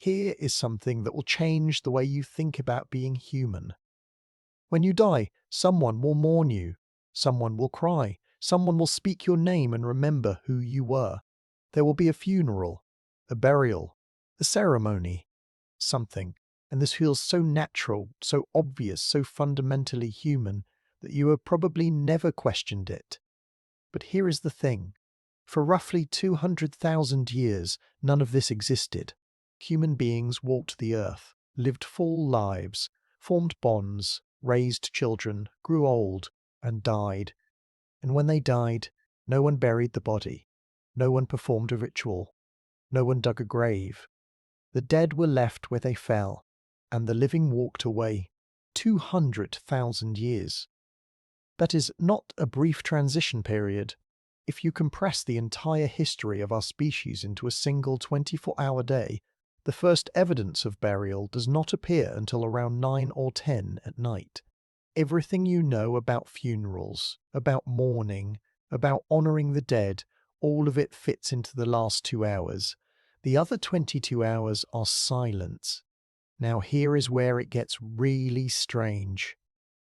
Here is something that will change the way you think about being human. When you die, someone will mourn you. Someone will cry. Someone will speak your name and remember who you were. There will be a funeral, a burial, a ceremony, something. And this feels so natural, so obvious, so fundamentally human that you have probably never questioned it. But here is the thing. For roughly 200,000 years, none of this existed. Human beings walked the earth, lived full lives, formed bonds, raised children, grew old, and died. And when they died, no one buried the body. No one performed a ritual. No one dug a grave. The dead were left where they fell, and the living walked away. 200,000 years. That is not a brief transition period. If you compress the entire history of our species into a single 24-hour day, the first evidence of burial does not appear until around 9 or 10 at night. Everything you know about funerals, about mourning, about honoring the dead, all of it fits into the last 2 hours. The other 22 hours are silence. Now here is where it gets really strange.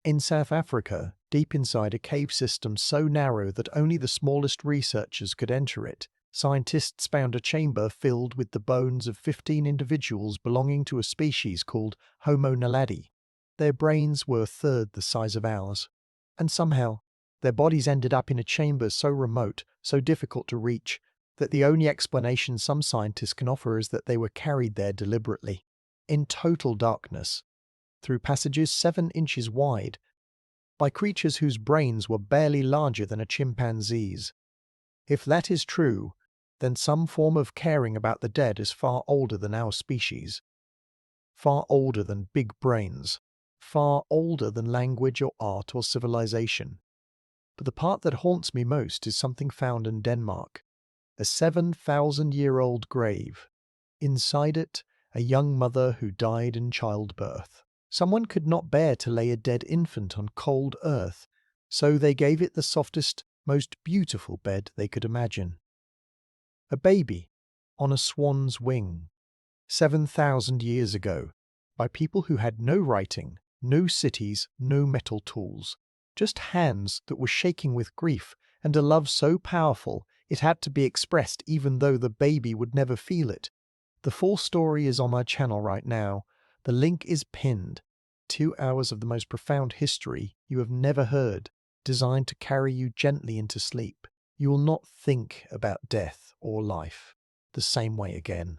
In South Africa, deep inside a cave system so narrow that only the smallest researchers could enter it, scientists found a chamber filled with the bones of 15 individuals belonging to a species called Homo naledi. Their brains were a third the size of ours. And somehow, their bodies ended up in a chamber so remote, so difficult to reach, that the only explanation some scientists can offer is that they were carried there deliberately, in total darkness, through passages 7 inches wide, by creatures whose brains were barely larger than a chimpanzee's. If that is true, then some form of caring about the dead is far older than our species, far older than big brains, far older than language or art or civilization. But the part that haunts me most is something found in Denmark, a 7,000-year-old grave. Inside it, a young mother who died in childbirth. Someone could not bear to lay a dead infant on cold earth, so they gave it the softest, most beautiful bed they could imagine. A baby on a swan's wing, 7,000 years ago, by people who had no writing, no cities, no metal tools, just hands that were shaking with grief and a love so powerful it had to be expressed even though the baby would never feel it. The full story is on my channel right now. The link is pinned. 2 hours of the most profound history you have never heard, designed to carry you gently into sleep. You will not think about death or life the same way again.